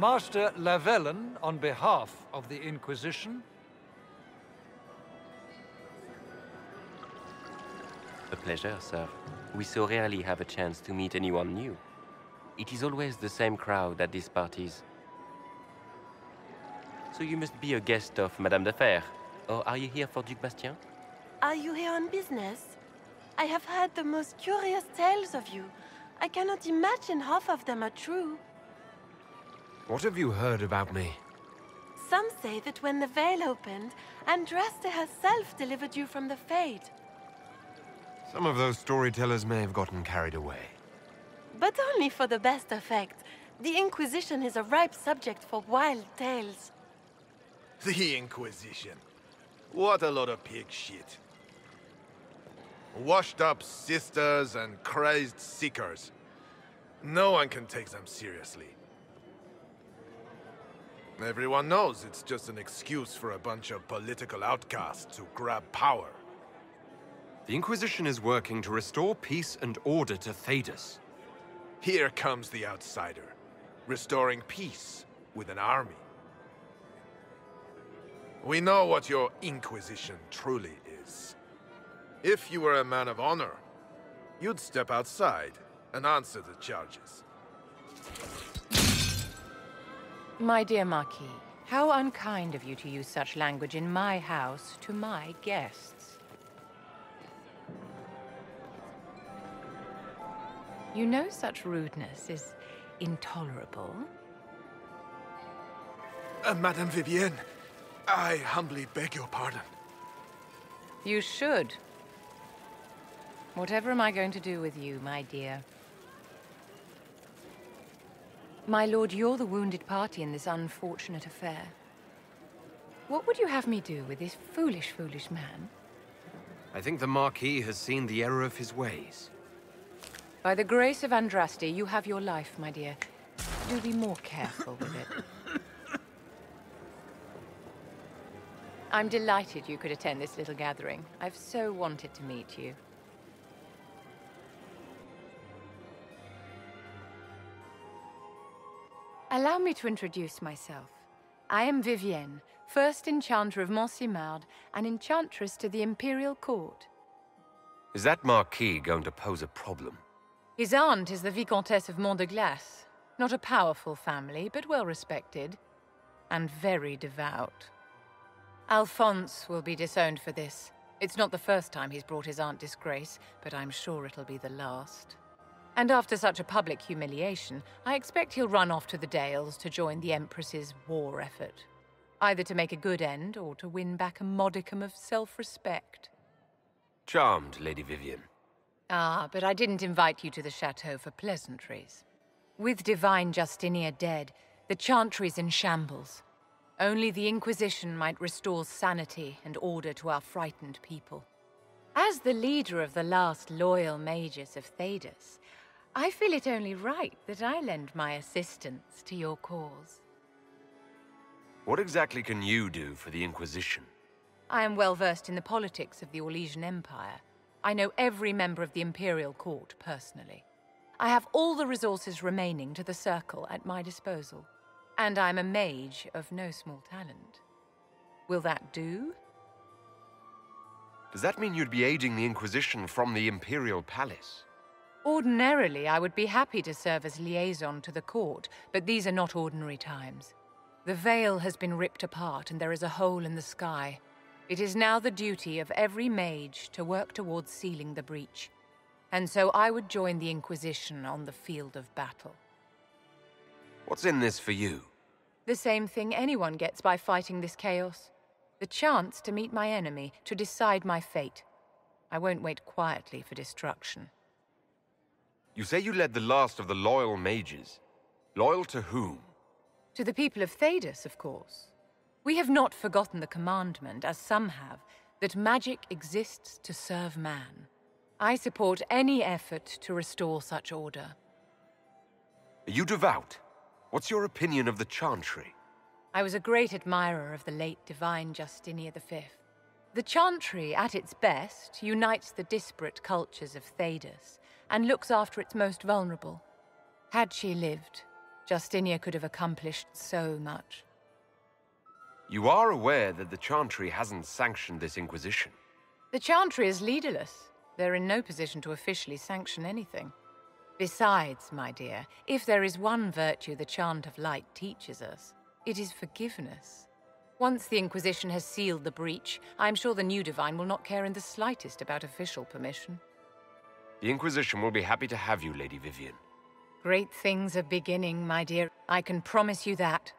Master Lavellen, on behalf of the Inquisition. A pleasure, sir. We so rarely have a chance to meet anyone new. It is always the same crowd at these parties. So you must be a guest of Madame de Fer. Or are you here for Duc Bastien? Are you here on business? I have heard the most curious tales of you. I cannot imagine half of them are true. What have you heard about me? Some say that when the veil opened, Andraste herself delivered you from the Fade. Some of those storytellers may have gotten carried away. But only for the best effect. The Inquisition is a ripe subject for wild tales. The Inquisition. What a lot of pig shit. Washed-up sisters and crazed seekers. No one can take them seriously. Everyone knows it's just an excuse for a bunch of political outcasts to grab power. The Inquisition is working to restore peace and order to Thedas. Here comes the outsider, restoring peace with an army. We know what your Inquisition truly is. If you were a man of honor, you'd step outside and answer the charges. My dear Marquis, how unkind of you to use such language in my house to my guests. You know such rudeness is intolerable. Madame Vivienne, I humbly beg your pardon. You should. Whatever am I going to do with you, my dear? My lord, you're the wounded party in this unfortunate affair. What would you have me do with this foolish, foolish man? I think the Marquis has seen the error of his ways. By the grace of Andraste, you have your life, my dear. Do be more careful with it. I'm delighted you could attend this little gathering. I've so wanted to meet you. Allow me to introduce myself. I am Vivienne, first Enchanter of Montsimard and Enchantress to the Imperial Court. Is that Marquis going to pose a problem? His aunt is the Vicomtesse of Mont de Glace. Not a powerful family, but well respected. And very devout. Alphonse will be disowned for this. It's not the first time he's brought his aunt disgrace, but I'm sure it'll be the last. And after such a public humiliation, I expect he'll run off to the Dales to join the Empress's war effort. Either to make a good end, or to win back a modicum of self-respect. Charmed, Lady Vivienne. Ah, but I didn't invite you to the chateau for pleasantries. With Divine Justinia dead, the Chantry's in shambles. Only the Inquisition might restore sanity and order to our frightened people. As the leader of the last loyal mages of Thedas, I feel it only right that I lend my assistance to your cause. What exactly can you do for the Inquisition? I am well versed in the politics of the Orlesian Empire. I know every member of the Imperial Court personally. I have all the resources remaining to the Circle at my disposal. And I'm a mage of no small talent. Will that do? Does that mean you'd be aiding the Inquisition from the Imperial Palace? Ordinarily, I would be happy to serve as liaison to the court, but these are not ordinary times. The veil has been ripped apart and there is a hole in the sky. It is now the duty of every mage to work towards sealing the breach. And so I would join the Inquisition on the field of battle. What's in this for you? The same thing anyone gets by fighting this chaos. The chance to meet my enemy, to decide my fate. I won't wait quietly for destruction. You say you led the last of the loyal mages. Loyal to whom? To the people of Thedas, of course. We have not forgotten the commandment, as some have, that magic exists to serve man. I support any effort to restore such order. Are you devout? What's your opinion of the Chantry? I was a great admirer of the late Divine Justinia V. The Chantry, at its best, unites the disparate cultures of Thedas and looks after its most vulnerable. Had she lived, Justinia could have accomplished so much. You are aware that the Chantry hasn't sanctioned this Inquisition. The Chantry is leaderless. They're in no position to officially sanction anything. Besides, my dear, if there is one virtue the Chant of Light teaches us, it is forgiveness. Once the Inquisition has sealed the breach, I'm sure the new Divine will not care in the slightest about official permission. The Inquisition will be happy to have you, Lady Vivienne. Great things are beginning, my dear. I can promise you that.